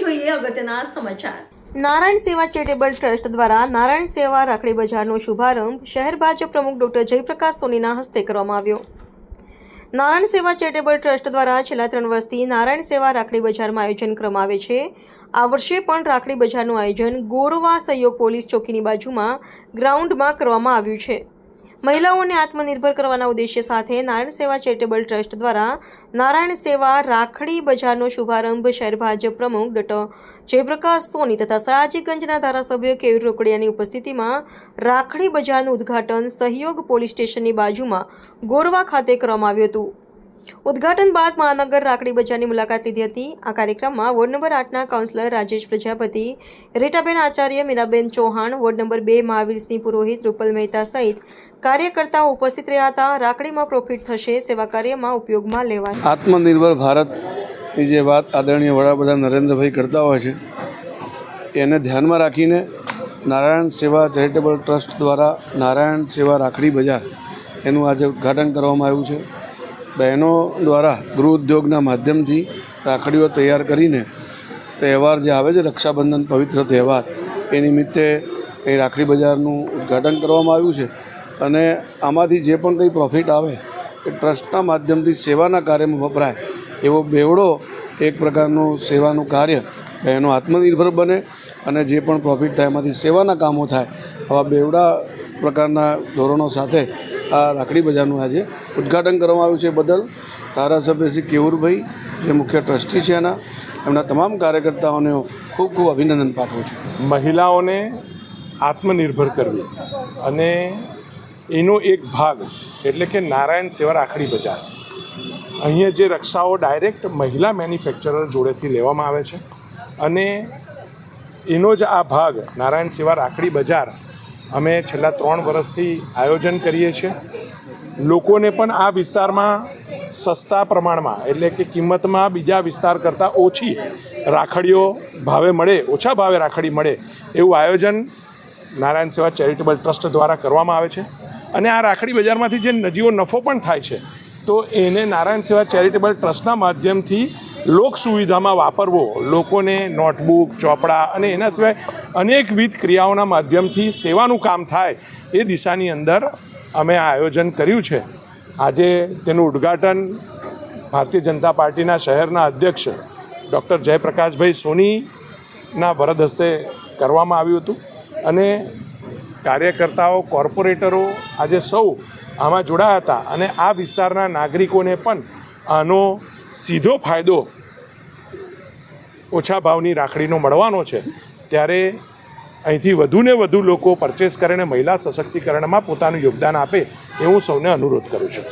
જોઈએ અગત્યના સમાચાર। નારાયણ સેવા ચેરિટેબલ ટ્રસ્ટ દ્વારા નારાયણ સેવા રાખડી બજારનો શુભારંભ શહેર ભાજપ પ્રમુખ ડોક્ટર જયપ્રકાશ સોનીના હસ્તે કરવામાં આવ્યો। નારાયણ સેવા ચેરિટેબલ ટ્રસ્ટ દ્વારા છેલ્લા 3 વર્ષથી નારાયણ સેવા રાખડી બજારમાં આયોજન કરવામાં આવે છે। આ વર્ષે પણ રાખડી બજારનું આયોજન ગોરવા સહયોગ પોલીસ ચોકીની બાજુમાં ગ્રાઉન્ડમાં કરવામાં આવ્યું છે। મહિલાઓને આત્મનિર્ભર કરવાના ઉદ્દેશ્ય સાથે નારાયણ સેવા ચેરિટેબલ ટ્રસ્ટ દ્વારા નારાયણ સેવા રાખડી બજારનો શુભારંભ શહેર ભાજપ પ્રમુખ ડોક્ટર જયપ્રકાશ સોની તથા સયાજીગંજના ધારાસભ્ય કેયુર રોકડિયાની ઉપસ્થિતિમાં રાખડી બજારનું ઉદ્ઘાટન સહયોગ પોલીસ સ્ટેશનની બાજુમાં ગોરવા ખાતે કરવામાં આવ્યું હતું। ઉદ્ઘાટન બાદ મહાનગર રાખડી બજારની મુલાકાત લીધી હતી। આ કાર્યક્રમમાં વોર્ડ નંબર 8ના councillor Rajesh Prajapati, Ritaben Acharya, Meenaben Chauhan, ward number 2 Mahavirsinh Purohit, Rupal Mehta સહિત કાર્યકર્તાઓ ઉપસ્થિત રહ્યા હતા। રાખડીમાં પ્રોફિટ થશે, સેવા કાર્યમાં ઉપયોગમાં લેવાય। આત્મનિર્ભર ભારતની જે વાત આદરણીય વડાપ્રધાન નરેન્દ્રભાઈ કરતા હોય છે એને ધ્યાનમાં રાખીને નારાયણ સેવા ચેરિટેબલ ટ્રસ્ટ દ્વારા નારાયણ સેવા રાખડી બજાર એનું આજે ઉદ્ઘાટન કરવામાં આવ્યું છે। બહેનો દ્વારા ગૃહ ઉદ્યોગના માધ્યમથી રાખડીઓ તૈયાર કરીને તહેવાર જે આવે છે રક્ષાબંધન પવિત્ર તહેવાર એ નિમિત્તે એ રાખડી બજારનું ઉદ્ઘાટન કરવામાં આવ્યું છે અને આમાંથી જે પણ કંઈ પ્રોફિટ આવે એ ટ્રસ્ટના માધ્યમથી સેવાના કાર્યમાં વપરાય એવો બેવડો એક પ્રકારનું સેવાનું કાર્ય બહેનો આત્મનિર્ભર બને અને જે પણ પ્રોફિટ થાય એમાંથી સેવાના કામો થાય આવા બેવડા પ્રકારના ધોરણો સાથે આ રાખડી બજારનું આજે ઉદ્ઘાટન કરવામાં આવ્યું છે। બદલ ધારાસભ્ય શ્રી કેવુરભાઈ જે મુખ્ય ટ્રસ્ટી છે એમના તમામ કાર્યકર્તાઓને ખૂબ ખૂબ અભિનંદન પાઠવું છું। મહિલાઓને આત્મનિર્ભર કરવી અને એનો એક ભાગ એટલે કે નારાયણ સેવા રાખડી બજાર, અહીંયા જે રક્ષાઓ ડાયરેક્ટ મહિલા મેન્યુફેક્ચરર જોડેથી લેવામાં આવે છે અને એનો જ આ ભાગ નારાયણ સેવા રાખડી બજાર અમે છેલ્લા 3 વર્ષથી આયોજન કરીએ છીએ। લોકોને પણ આ વિસ્તારમાં સસ્તા પ્રમાણમાં એટલે કે કિંમતમાં બીજા વિસ્તાર કરતાં ઓછી રાખડીઓ ભાવે મળે, ઓછા ભાવે રાખડી મળે એવું આયોજન નારાયણ સેવા ચેરિટેબલ ટ્રસ્ટ દ્વારા કરવામાં આવે છે અને આ રાખડી બજારમાંથી જે નજીવો નફો પણ થાય છે તો એને નારાયણ સેવા ચેરિટેબલ ટ્રસ્ટના માધ્યમથી લોક સુવિધામાં વાપરવો, લોકોને નોટબુક, ચોપડા અને એના સિવાય અનેકવિધ ક્રિયાઓના માધ્યમથી સેવાનું કામ થાય એ દિશાની અંદર અમે આ આયોજન કર્યું છે। આજે તેનું ઉદ્ઘાટન ભારતીય જનતા પાર્ટીના શહેરના અધ્યક્ષ ડૉક્ટર જયપ્રકાશભાઈ સોનીના વરદ હસ્તે કરવામાં આવ્યું હતું અને કાર્યકર્તાઓ, કોર્પોરેટરો આજે સૌ આમાં જોડાયા હતા અને આ વિસ્તારના નાગરિકોને પણ આનો સીધો ફાયદો ઓછા ભાવની રાખડીનો મળવાનો છે। ત્યારે અહીંથી વધુને વધુ લોકો પરચેસ કરીને મહિલા સશક્તિકરણમાં પોતાનું યોગદાન આપે એવું સૌને અનુરોધ કરું છું।